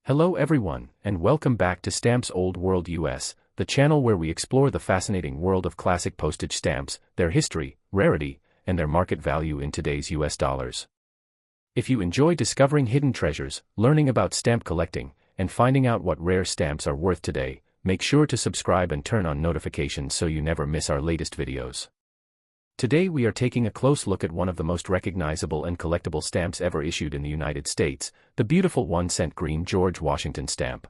Hello everyone, and welcome back to Stamps Old World US, the channel where we explore the fascinating world of classic postage stamps, their history, rarity, and their market value in today's US dollars. If you enjoy discovering hidden treasures, learning about stamp collecting, and finding out what rare stamps are worth today, make sure to subscribe and turn on notifications so you never miss our latest videos. Today we are taking a close look at one of the most recognizable and collectible stamps ever issued in the United States, the beautiful 1-cent green George Washington stamp.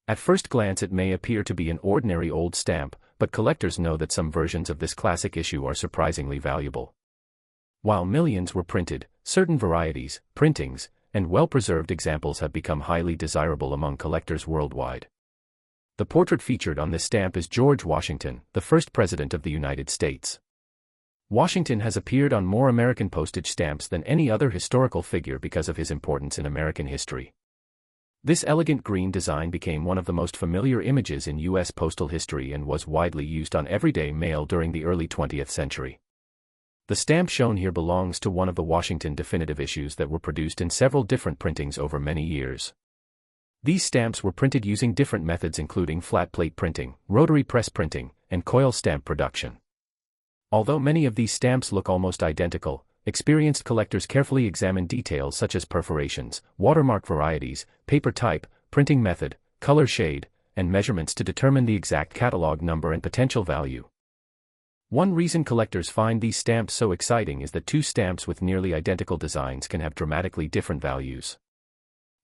At first glance it may appear to be an ordinary old stamp, but collectors know that some versions of this classic issue are surprisingly valuable. While millions were printed, certain varieties, printings, and well-preserved examples have become highly desirable among collectors worldwide. The portrait featured on this stamp is George Washington, the first president of the United States. Washington has appeared on more American postage stamps than any other historical figure because of his importance in American history. This elegant green design became one of the most familiar images in U.S. postal history and was widely used on everyday mail during the early 20th century. The stamp shown here belongs to one of the Washington definitive issues that were produced in several different printings over many years. These stamps were printed using different methods including flat plate printing, rotary press printing, and coil stamp production. Although many of these stamps look almost identical, experienced collectors carefully examine details such as perforations, watermark varieties, paper type, printing method, color shade, and measurements to determine the exact catalog number and potential value. One reason collectors find these stamps so exciting is that two stamps with nearly identical designs can have dramatically different values.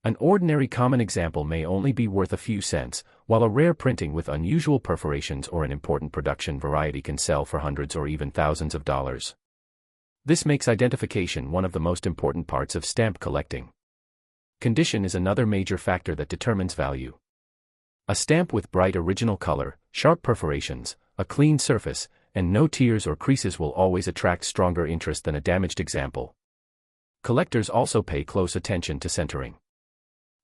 An ordinary common example may only be worth a few cents, while a rare printing with unusual perforations or an important production variety can sell for hundreds or even thousands of dollars. This makes identification one of the most important parts of stamp collecting. Condition is another major factor that determines value. A stamp with bright original color, sharp perforations, a clean surface, and no tears or creases will always attract stronger interest than a damaged example. Collectors also pay close attention to centering.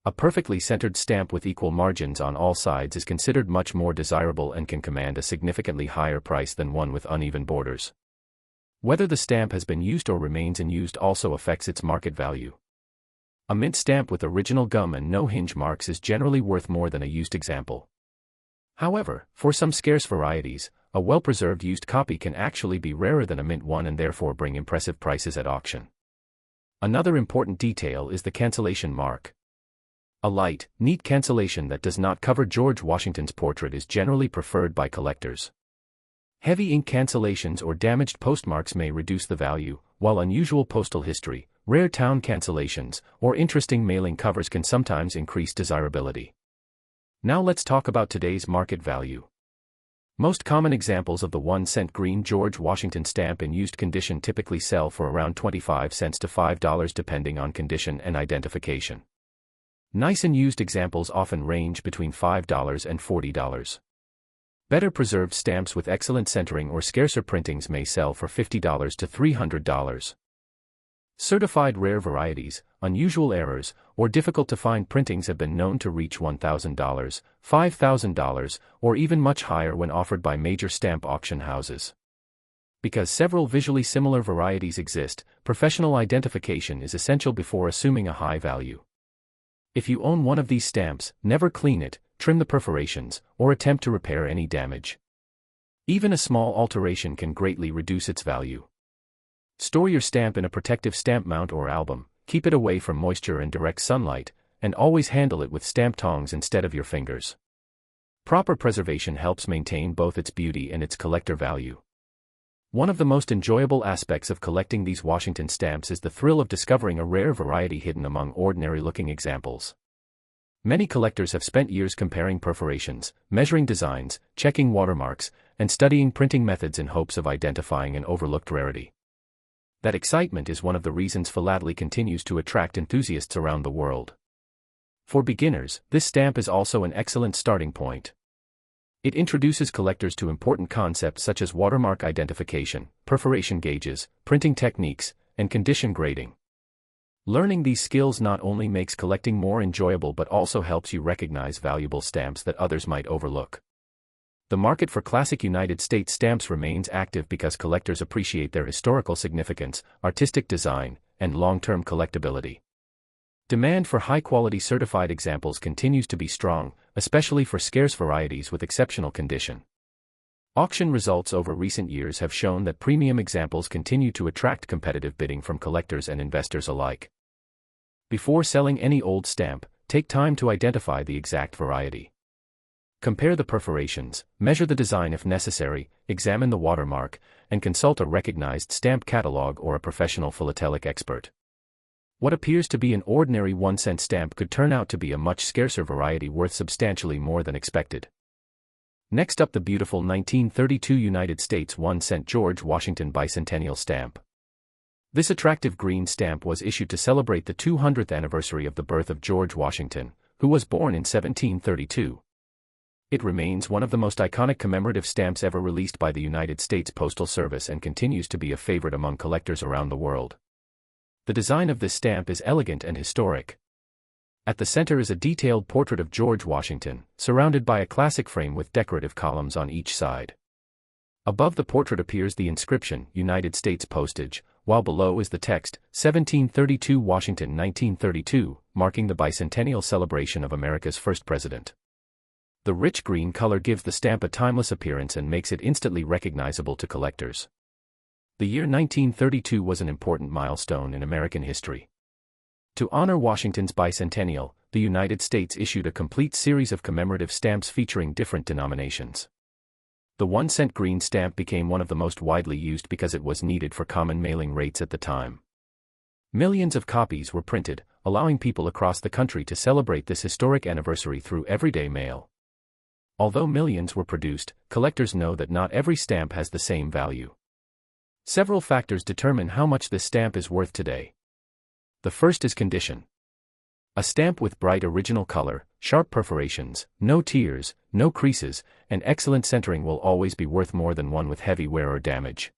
A perfectly centered stamp with equal margins on all sides is considered much more desirable and can command a significantly higher price than one with uneven borders. Whether the stamp has been used or remains unused also affects its market value. A mint stamp with original gum and no hinge marks is generally worth more than a used example. However, for some scarce varieties, a well-preserved used copy can actually be rarer than a mint one and therefore bring impressive prices at auction. Another important detail is the cancellation mark. A light, neat cancellation that does not cover George Washington's portrait is generally preferred by collectors. Heavy ink cancellations or damaged postmarks may reduce the value, while unusual postal history, rare town cancellations, or interesting mailing covers can sometimes increase desirability. Now let's talk about today's market value. Most common examples of the 1-cent green George Washington stamp in used condition typically sell for around 25 cents to $5 depending on condition and identification. Nice and used examples often range between $5 and $40. Better preserved stamps with excellent centering or scarcer printings may sell for $50 to $300. Certified rare varieties, unusual errors, or difficult to find printings have been known to reach $1,000, $5,000, or even much higher when offered by major stamp auction houses. Because several visually similar varieties exist, professional identification is essential before assuming a high value. If you own one of these stamps, never clean it, trim the perforations, or attempt to repair any damage. Even a small alteration can greatly reduce its value. Store your stamp in a protective stamp mount or album, keep it away from moisture and direct sunlight, and always handle it with stamp tongs instead of your fingers. Proper preservation helps maintain both its beauty and its collector value. One of the most enjoyable aspects of collecting these Washington stamps is the thrill of discovering a rare variety hidden among ordinary-looking examples. Many collectors have spent years comparing perforations, measuring designs, checking watermarks, and studying printing methods in hopes of identifying an overlooked rarity. That excitement is one of the reasons philately continues to attract enthusiasts around the world. For beginners, this stamp is also an excellent starting point. It introduces collectors to important concepts such as watermark identification, perforation gauges, printing techniques, and condition grading. Learning these skills not only makes collecting more enjoyable but also helps you recognize valuable stamps that others might overlook. The market for classic United States stamps remains active because collectors appreciate their historical significance, artistic design, and long-term collectability. Demand for high-quality certified examples continues to be strong, especially for scarce varieties with exceptional condition. Auction results over recent years have shown that premium examples continue to attract competitive bidding from collectors and investors alike. Before selling any old stamp, take time to identify the exact variety. Compare the perforations, measure the design if necessary, examine the watermark, and consult a recognized stamp catalog or a professional philatelic expert. What appears to be an ordinary 1-cent stamp could turn out to be a much scarcer variety worth substantially more than expected. Next up, the beautiful 1932 United States 1-cent George Washington Bicentennial stamp. This attractive green stamp was issued to celebrate the 200th anniversary of the birth of George Washington, who was born in 1732. It remains one of the most iconic commemorative stamps ever released by the United States Postal Service and continues to be a favorite among collectors around the world. The design of this stamp is elegant and historic. At the center is a detailed portrait of George Washington, surrounded by a classic frame with decorative columns on each side. Above the portrait appears the inscription, United States Postage, while below is the text, 1732 Washington 1932, marking the bicentennial celebration of America's first president. The rich green color gives the stamp a timeless appearance and makes it instantly recognizable to collectors. The year 1932 was an important milestone in American history. To honor Washington's bicentennial, the United States issued a complete series of commemorative stamps featuring different denominations. The 1-cent green stamp became one of the most widely used because it was needed for common mailing rates at the time. Millions of copies were printed, allowing people across the country to celebrate this historic anniversary through everyday mail. Although millions were produced, collectors know that not every stamp has the same value. Several factors determine how much this stamp is worth today. The first is condition. A stamp with bright original color, sharp perforations, no tears, no creases, and excellent centering will always be worth more than one with heavy wear or damage.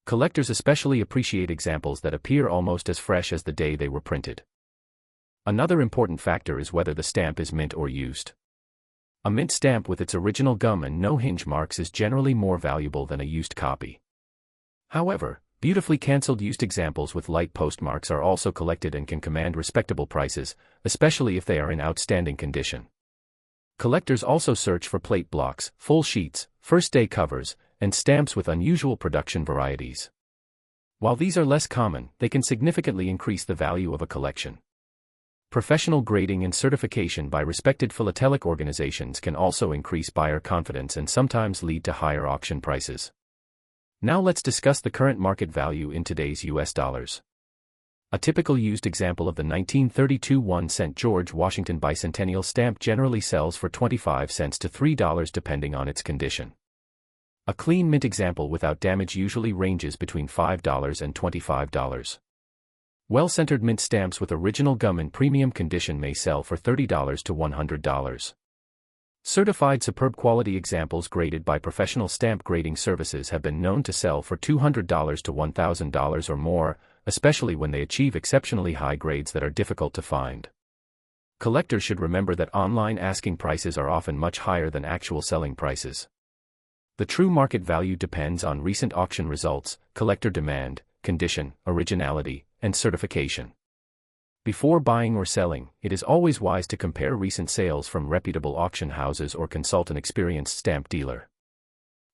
Collectors especially appreciate examples that appear almost as fresh as the day they were printed. Another important factor is whether the stamp is mint or used. A mint stamp with its original gum and no hinge marks is generally more valuable than a used copy. However, beautifully cancelled used examples with light postmarks are also collected and can command respectable prices, especially if they are in outstanding condition. Collectors also search for plate blocks, full sheets, first-day covers, and stamps with unusual production varieties. While these are less common, they can significantly increase the value of a collection. Professional grading and certification by respected philatelic organizations can also increase buyer confidence and sometimes lead to higher auction prices. Now let's discuss the current market value in today's US dollars. A typical used example of the 1932 1-cent George Washington Bicentennial stamp generally sells for 25 cents to $3 depending on its condition. A clean mint example without damage usually ranges between $5 and $25. Well-centered mint stamps with original gum in premium condition may sell for $30 to $100. Certified superb quality examples graded by professional stamp grading services have been known to sell for $200 to $1,000 or more, especially when they achieve exceptionally high grades that are difficult to find. Collectors should remember that online asking prices are often much higher than actual selling prices. The true market value depends on recent auction results, collector demand, condition, originality, and certification. Before buying or selling, it is always wise to compare recent sales from reputable auction houses or consult an experienced stamp dealer.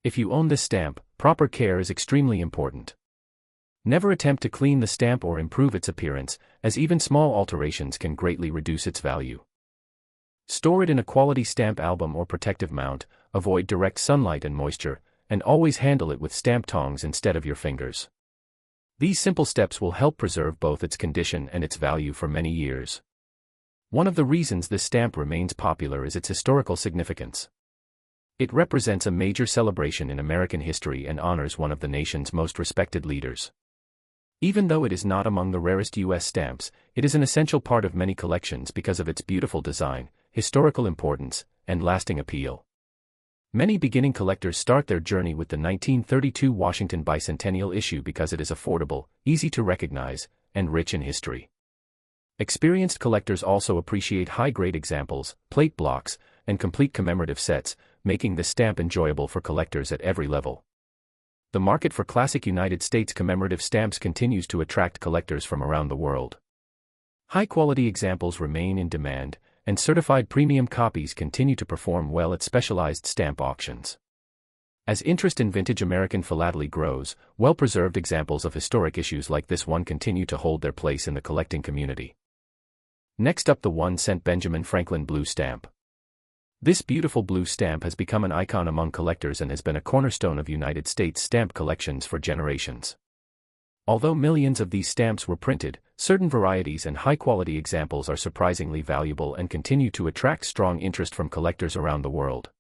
If you own this stamp, proper care is extremely important. Never attempt to clean the stamp or improve its appearance, as even small alterations can greatly reduce its value. Store it in a quality stamp album or protective mount, avoid direct sunlight and moisture, and always handle it with stamp tongs instead of your fingers. These simple steps will help preserve both its condition and its value for many years. One of the reasons this stamp remains popular is its historical significance. It represents a major celebration in American history and honors one of the nation's most respected leaders. Even though it is not among the rarest U.S. stamps, it is an essential part of many collections because of its beautiful design, historical importance, and lasting appeal. Many beginning collectors start their journey with the 1932 Washington Bicentennial issue because it is affordable, easy to recognize, and rich in history. Experienced collectors also appreciate high-grade examples, plate blocks, and complete commemorative sets, making this stamp enjoyable for collectors at every level. The market for classic United States commemorative stamps continues to attract collectors from around the world. High-quality examples remain in demand, and certified premium copies continue to perform well at specialized stamp auctions. As interest in vintage American philately grows, well-preserved examples of historic issues like this one continue to hold their place in the collecting community. Next up, the 1-cent Benjamin Franklin blue stamp. This beautiful blue stamp has become an icon among collectors and has been a cornerstone of United States stamp collections for generations. Although millions of these stamps were printed, certain varieties and high-quality examples are surprisingly valuable and continue to attract strong interest from collectors around the world.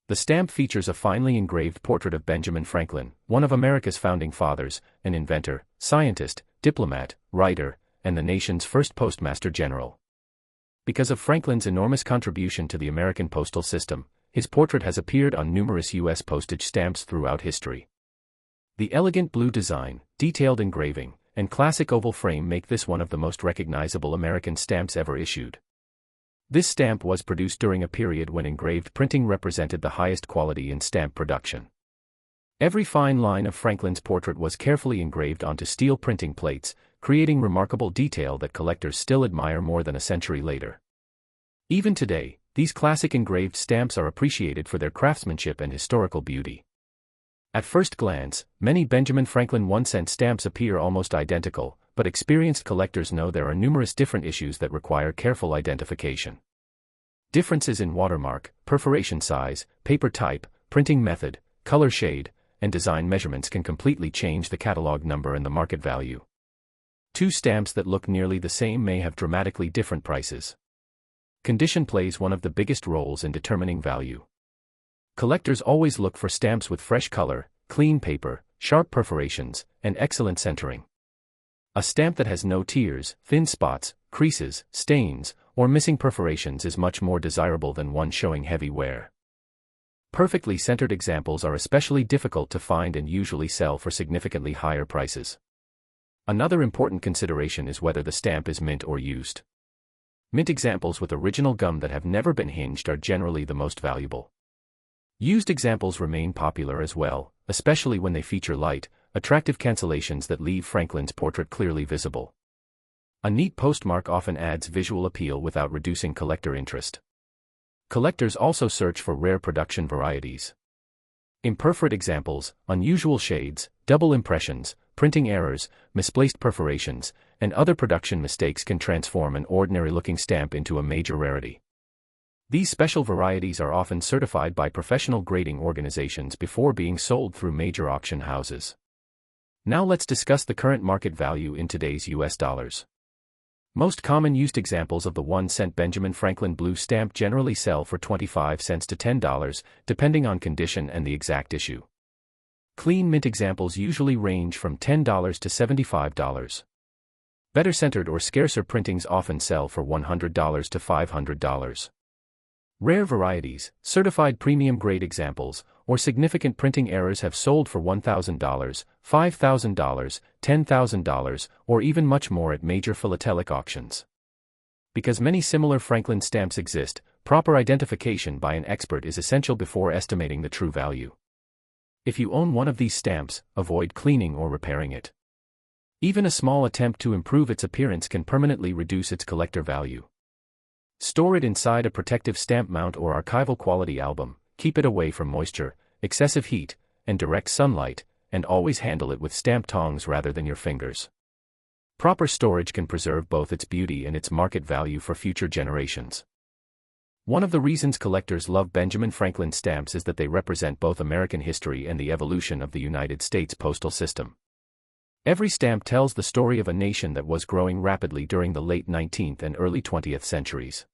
The stamp features a finely engraved portrait of Benjamin Franklin, one of America's founding fathers, an inventor, scientist, diplomat, writer, and the nation's first postmaster general. Because of Franklin's enormous contribution to the American postal system, his portrait has appeared on numerous U.S. postage stamps throughout history. The elegant blue design, detailed engraving, and classic oval frame make this one of the most recognizable American stamps ever issued. This stamp was produced during a period when engraved printing represented the highest quality in stamp production. Every fine line of Franklin's portrait was carefully engraved onto steel printing plates, creating remarkable detail that collectors still admire more than a century later. Even today, these classic engraved stamps are appreciated for their craftsmanship and historical beauty. At first glance, many Benjamin Franklin 1-cent stamps appear almost identical, but experienced collectors know there are numerous different issues that require careful identification. Differences in watermark, perforation size, paper type, printing method, color shade, and design measurements can completely change the catalog number and the market value. Two stamps that look nearly the same may have dramatically different prices. Condition plays one of the biggest roles in determining value. Collectors always look for stamps with fresh color, clean paper, sharp perforations, and excellent centering. A stamp that has no tears, thin spots, creases, stains, or missing perforations is much more desirable than one showing heavy wear. Perfectly centered examples are especially difficult to find and usually sell for significantly higher prices. Another important consideration is whether the stamp is mint or used. Mint examples with original gum that have never been hinged are generally the most valuable. Used examples remain popular as well, especially when they feature light, attractive cancellations that leave Franklin's portrait clearly visible. A neat postmark often adds visual appeal without reducing collector interest. Collectors also search for rare production varieties. Imperforate examples, unusual shades, double impressions, printing errors, misplaced perforations, and other production mistakes can transform an ordinary-looking stamp into a major rarity. These special varieties are often certified by professional grading organizations before being sold through major auction houses. Now let's discuss the current market value in today's US dollars. Most common used examples of the 1-cent Benjamin Franklin blue stamp generally sell for 25 cents to $10, depending on condition and the exact issue. Clean mint examples usually range from $10 to $75. Better centered or scarcer printings often sell for $100 to $500. Rare varieties, certified premium grade examples, or significant printing errors have sold for $1,000, $5,000, $10,000, or even much more at major philatelic auctions. Because many similar Franklin stamps exist, proper identification by an expert is essential before estimating the true value. If you own one of these stamps, avoid cleaning or repairing it. Even a small attempt to improve its appearance can permanently reduce its collector value. Store it inside a protective stamp mount or archival quality album, keep it away from moisture, excessive heat, and direct sunlight, and always handle it with stamp tongs rather than your fingers. Proper storage can preserve both its beauty and its market value for future generations. One of the reasons collectors love Benjamin Franklin stamps is that they represent both American history and the evolution of the United States postal system. Every stamp tells the story of a nation that was growing rapidly during the late 19th and early 20th centuries.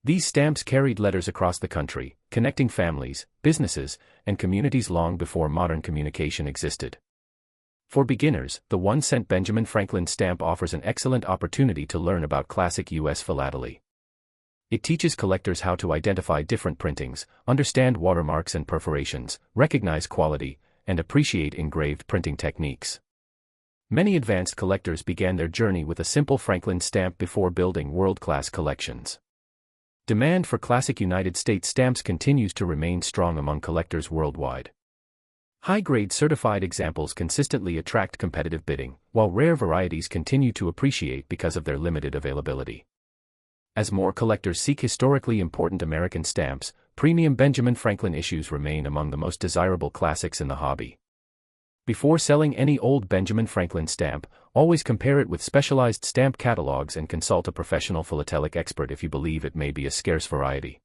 These stamps carried letters across the country, connecting families, businesses, and communities long before modern communication existed. For beginners, the 1-cent Benjamin Franklin stamp offers an excellent opportunity to learn about classic U.S. philately. It teaches collectors how to identify different printings, understand watermarks and perforations, recognize quality, and appreciate engraved printing techniques. Many advanced collectors began their journey with a simple Franklin stamp before building world-class collections. Demand for classic United States stamps continues to remain strong among collectors worldwide. High-grade certified examples consistently attract competitive bidding, while rare varieties continue to appreciate because of their limited availability. As more collectors seek historically important American stamps, premium Benjamin Franklin issues remain among the most desirable classics in the hobby. Before selling any old Benjamin Franklin stamp, always compare it with specialized stamp catalogs and consult a professional philatelic expert if you believe it may be a scarce variety.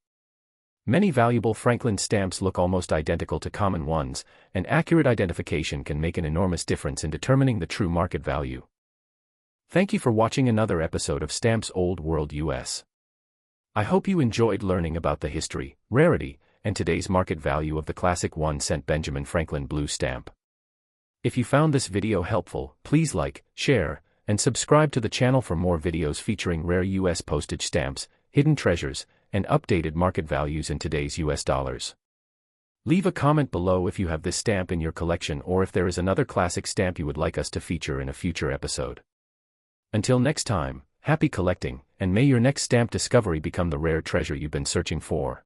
Many valuable Franklin stamps look almost identical to common ones, and accurate identification can make an enormous difference in determining the true market value. Thank you for watching another episode of Stamps Old World US. I hope you enjoyed learning about the history, rarity, and today's market value of the classic 1-cent Benjamin Franklin blue stamp. If you found this video helpful, please like, share, and subscribe to the channel for more videos featuring rare US postage stamps, hidden treasures, and updated market values in today's US dollars. Leave a comment below if you have this stamp in your collection or if there is another classic stamp you would like us to feature in a future episode. Until next time, happy collecting, and may your next stamp discovery become the rare treasure you've been searching for.